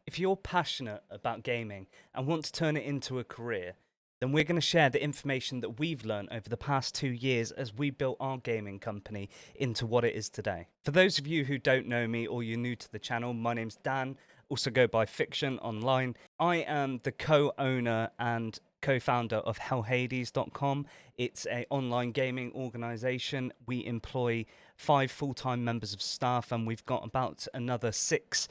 If you're passionate about gaming and want to turn it into a career, then we're going to share the information that we've learned over the past 2 years as we built our gaming company into what it is today. For those of you who don't know me or you're new to the channel, my name's Dan, also go by Fiction Online. I am the co-owner and co-founder of hellhades.com. It's an online gaming organization. We employ 5 full-time members of staff, and we've got about another 6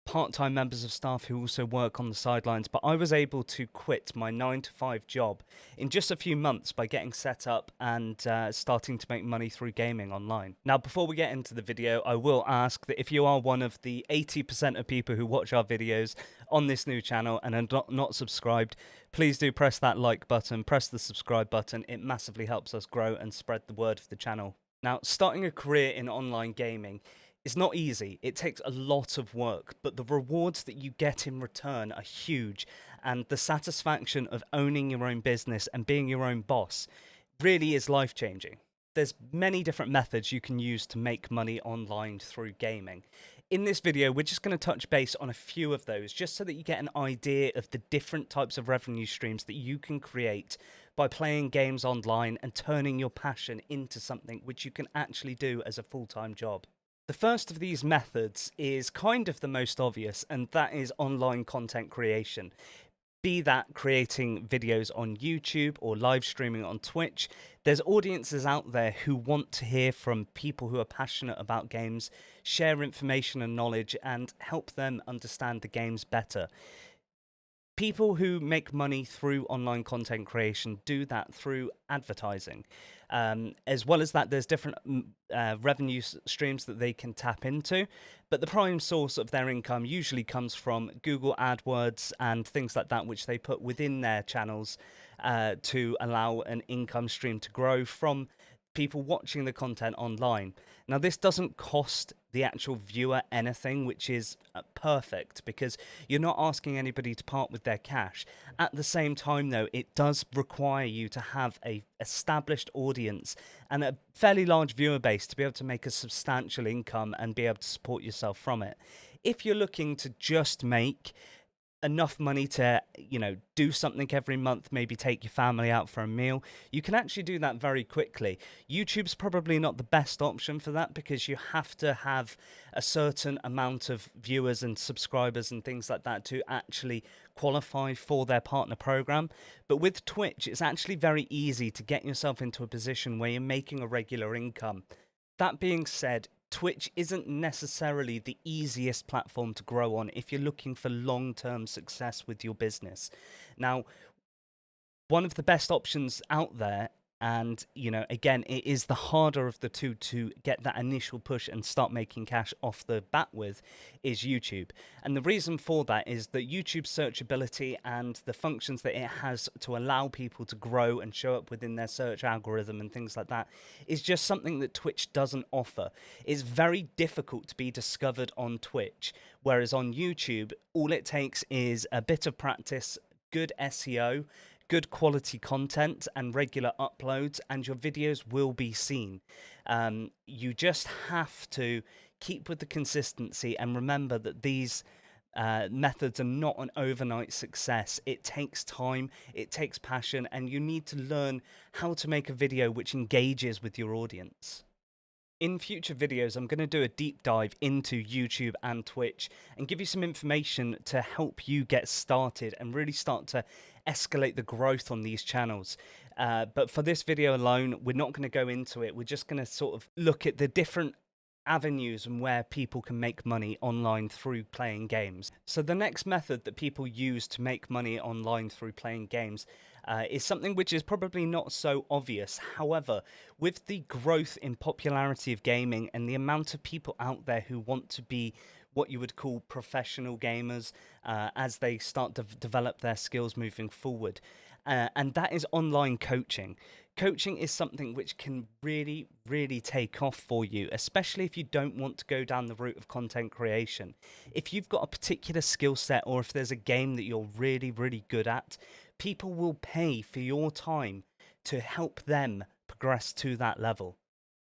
part-time members of staff who also work on the sidelines. But I was able to quit my 9-to-5 job in just a few months by getting set up and starting to make money through gaming online. Now, before we get into the video, I will ask that if you are one of the 80% of people who watch our videos on this new channel and are not subscribed, please do press that like button, press the subscribe button. It massively helps us grow and spread the word of the channel. Now, starting a career in online gaming, it's not easy. It takes a lot of work, but the rewards that you get in return are huge, and the satisfaction of owning your own business and being your own boss really is life-changing. There's many different methods you can use to make money online through gaming. In this video, we're just going to touch base on a few of those, just so that you get an idea of the different types of revenue streams that you can create by playing games online and turning your passion into something which you can actually do as a full-time job. The first of these methods is kind of the most obvious, and that is online content creation. Be that creating videos on YouTube or live streaming on Twitch. There's audiences out there who want to hear from people who are passionate about games, share information and knowledge, and help them understand the games better. People who make money through online content creation do that through advertising. As well as that, there's different revenue streams that they can tap into, but the prime source of their income usually comes from Google AdWords and things like that, which they put within their channels to allow an income stream to grow from people watching the content online. Now, this doesn't cost the actual viewer anything, which is perfect, because you're not asking anybody to part with their cash. At the same time, though, it does require you to have a established audience and a fairly large viewer base to be able to make a substantial income and be able to support yourself from it. If you're looking to just make enough money to, do something every month, maybe take your family out for a meal, you can actually do that very quickly. YouTube's probably not the best option for that, because you have to have a certain amount of viewers and subscribers and things like that to actually qualify for their partner program. But with Twitch, it's actually very easy to get yourself into a position where you're making a regular income. That being said, Twitch isn't necessarily the easiest platform to grow on if you're looking for long-term success with your business. Now, one of the best options out there, and again, it is the harder of the two to get that initial push and start making cash off the bat with, is YouTube. And the reason for that is that YouTube's searchability and the functions that it has to allow people to grow and show up within their search algorithm and things like that is just something that Twitch doesn't offer. It's very difficult to be discovered on Twitch, whereas on YouTube, all it takes is a bit of practice, good SEO, good quality content and regular uploads, and your videos will be seen. You just have to keep with the consistency and remember that these methods are not an overnight success. It takes time, it takes passion, and you need to learn how to make a video which engages with your audience. In future videos, I'm going to do a deep dive into YouTube and Twitch and give you some information to help you get started and really start to escalate the growth on these channels. But for this video alone, we're not going to go into it. We're just going to sort of look at the different avenues and where people can make money online through playing games. So the next method that people use to make money online through playing games is something which is probably not so obvious. However, with the growth in popularity of gaming and the amount of people out there who want to be what you would call professional gamers as they start to develop their skills moving forward, and that is online coaching. Coaching is something which can really, really take off for you, especially if you don't want to go down the route of content creation. If you've got a particular skill set, or if there's a game that you're really, really good at, people will pay for your time to help them progress to that level.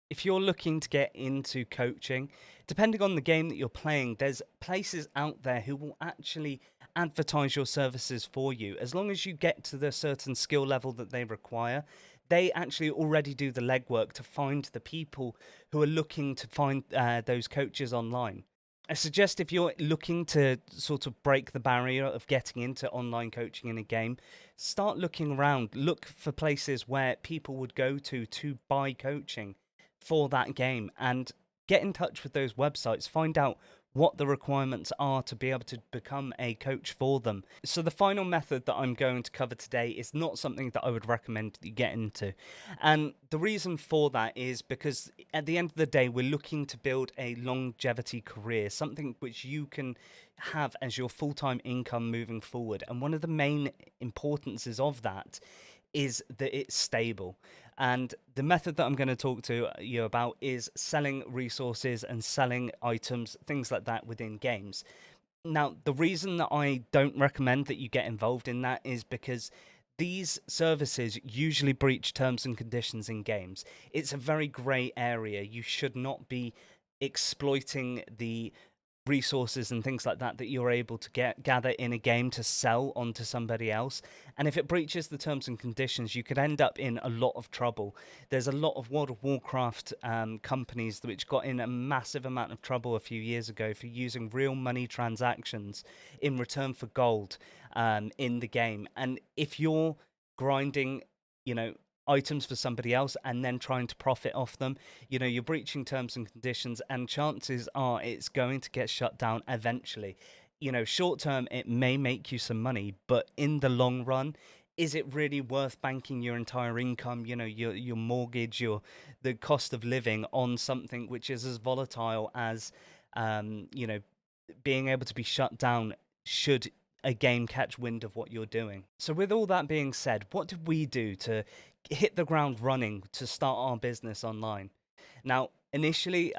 If you're looking to get into coaching, depending on the game that you're playing, there's places out there who will actually advertise your services for you. As long as you get to the certain skill level that they require, they actually already do the legwork to find the people who are looking to find those coaches online. I suggest if you're looking to sort of break the barrier of getting into online coaching in a game, start looking around. Look for places where people would go to buy coaching for that game, and get in touch with those websites. Find out what the requirements are to be able to become a coach for them. So the final method that I'm going to cover today is not something that I would recommend that you get into. And the reason for that is because at the end of the day, we're looking to build a longevity career, something which you can have as your full-time income moving forward. And one of the main importances of that is that it's stable. And the method that I'm going to talk to you about is selling resources and selling items, things like that within games. Now, the reason that I don't recommend that you get involved in that is because these services usually breach terms and conditions in games. It's a very grey area. You should not be exploiting the resources and things like that that you're able to gather in a game to sell onto somebody else. And if it breaches the terms and conditions, you could end up in a lot of trouble. There's a lot of World of Warcraft companies which got in a massive amount of trouble a few years ago for using real money transactions in return for gold in the game. And if you're grinding, items for somebody else and then trying to profit off them, you're breaching terms and conditions, and chances are it's going to get shut down eventually. Short term it may make you some money, but in the long run, is it really worth banking your entire income, your mortgage, the cost of living on something which is as volatile as being able to be shut down should a game catch wind of what you're doing? So with all that being said, what did we do to hit the ground running to start our business online? Now, initially,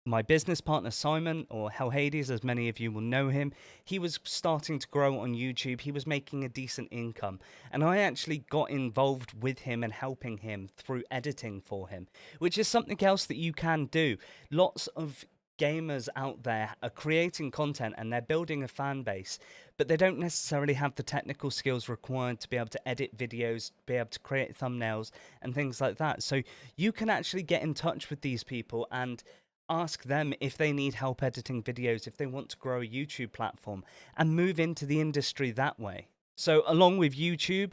my business partner Simon, or Hell Hades, as many of you will know him, he was starting to grow on YouTube. He was making a decent income, and I actually got involved with him and helping him through editing for him, which is something else that you can do. Lots of gamers out there are creating content and they're building a fan base, but they don't necessarily have the technical skills required to be able to edit videos, be able to create thumbnails and things like that. So you can actually get in touch with these people and ask them if they need help editing videos, if they want to grow a YouTube platform and move into the industry that way. So along with YouTube,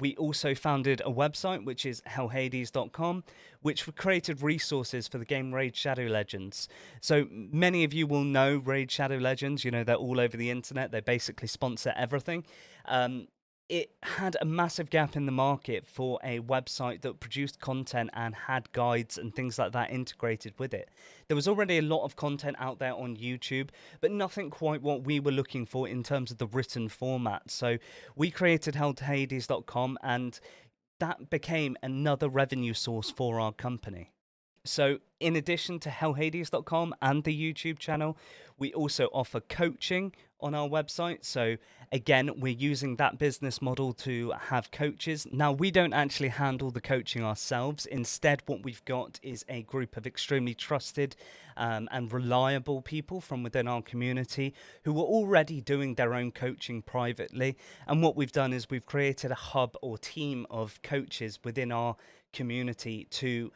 we also founded a website, which is hellhades.com, which created resources for the game Raid Shadow Legends. So many of you will know Raid Shadow Legends. They're all over the internet. They basically sponsor everything. It had a massive gap in the market for a website that produced content and had guides and things like that integrated with it. There was already a lot of content out there on YouTube, but nothing quite what we were looking for in terms of the written format. So we created hellhades.com, and that became another revenue source for our company. So in addition to hellhades.com and the YouTube channel, we also offer coaching on our website. So again, we're using that business model to have coaches. Now, we don't actually handle the coaching ourselves. Instead, what we've got is a group of extremely trusted and reliable people from within our community who are already doing their own coaching privately. And what we've done is we've created a hub or team of coaches within our community to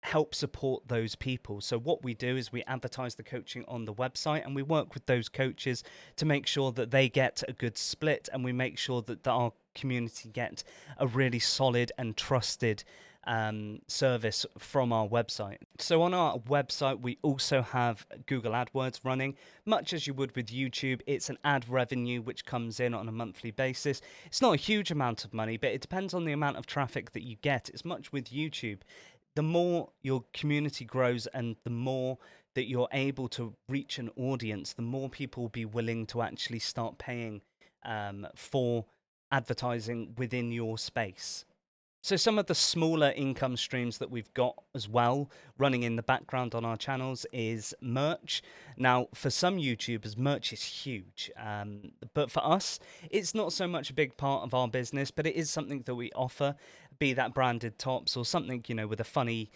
help support those people. So what we do is we advertise the coaching on the website, and we work with those coaches to make sure that they get a good split, and we make sure that our community get a really solid and trusted service from our website. So on our website, we also have Google AdWords running. Much as you would with YouTube, it's an ad revenue which comes in on a monthly basis. It's not a huge amount of money, but it depends on the amount of traffic that you get. It's much with YouTube. The more your community grows and the more that you're able to reach an audience, the more people will be willing to actually start paying for advertising within your space. So some of the smaller income streams that we've got as well running in the background on our channels is merch. Now, for some YouTubers, merch is huge. But for us, it's not so much a big part of our business, but it is something that we offer, be that branded tops or something, with a funny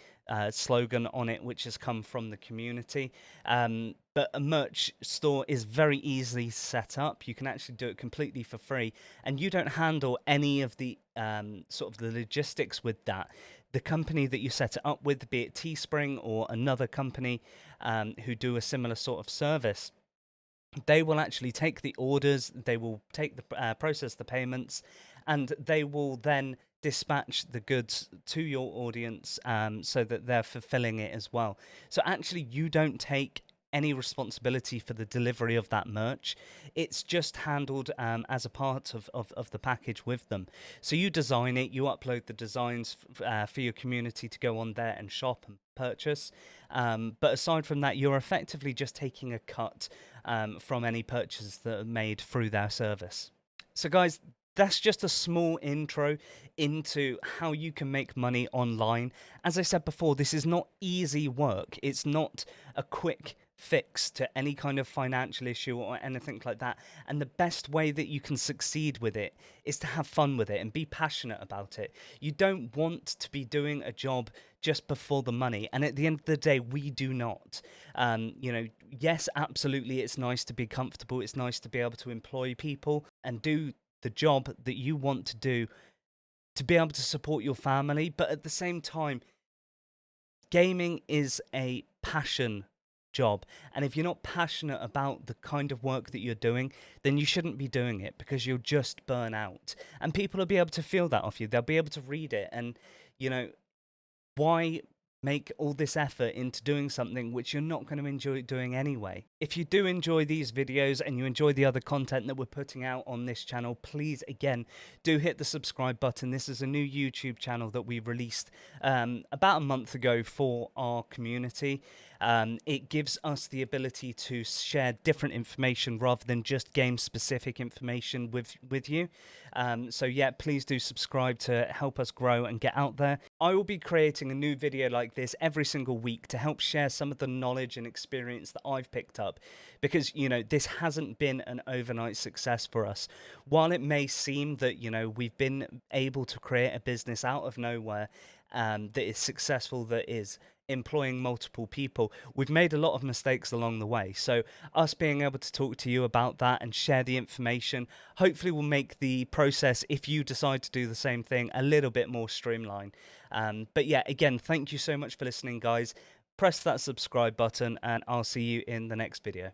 slogan on it, which has come from the community. But a merch store is very easily set up. You can actually do it completely for free, and you don't handle any of the sort of the logistics with that. The company that you set it up with, be it Teespring or another company who do a similar sort of service, they will actually take the orders, they will take the process the payments, and they will then dispatch the goods to your audience so that they're fulfilling it as well. So actually, you don't take any responsibility for the delivery of that merch. It's just handled as a part of the package with them. So you design it, you upload the designs for your community to go on there and shop and purchase. But aside from that, you're effectively just taking a cut from any purchases that are made through their service. So guys, that's just a small intro into how you can make money online. As I said before, this is not easy work. It's not a quick fix to any kind of financial issue or anything like that. And the best way that you can succeed with it is to have fun with it and be passionate about it. You don't want to be doing a job just before the money. And at the end of the day, we do not. Yes, absolutely, it's nice to be comfortable. It's nice to be able to employ people and do the job that you want to do to be able to support your family. But at the same time, gaming is a passion job, and if you're not passionate about the kind of work that you're doing, then you shouldn't be doing it, because you'll just burn out, and people will be able to feel that off you. They'll be able to read it, and why make all this effort into doing something which you're not going to enjoy doing anyway? If you do enjoy these videos and you enjoy the other content that we're putting out on this channel, please, again, do hit the subscribe button. This is a new YouTube channel that we released about a month ago for our community. It gives us the ability to share different information rather than just game-specific information with you. So yeah, please do subscribe to help us grow and get out there. I will be creating a new video like this every single week to help share some of the knowledge and experience that I've picked up, because this hasn't been an overnight success for us. While it may seem that we've been able to create a business out of nowhere that is successful, that is employing multiple people, we've made a lot of mistakes along the way. So us being able to talk to you about that and share the information hopefully will make the process, if you decide to do the same thing, a little bit more streamlined. But yeah, again, thank you so much for listening, guys. Press that subscribe button, and I'll see you in the next video.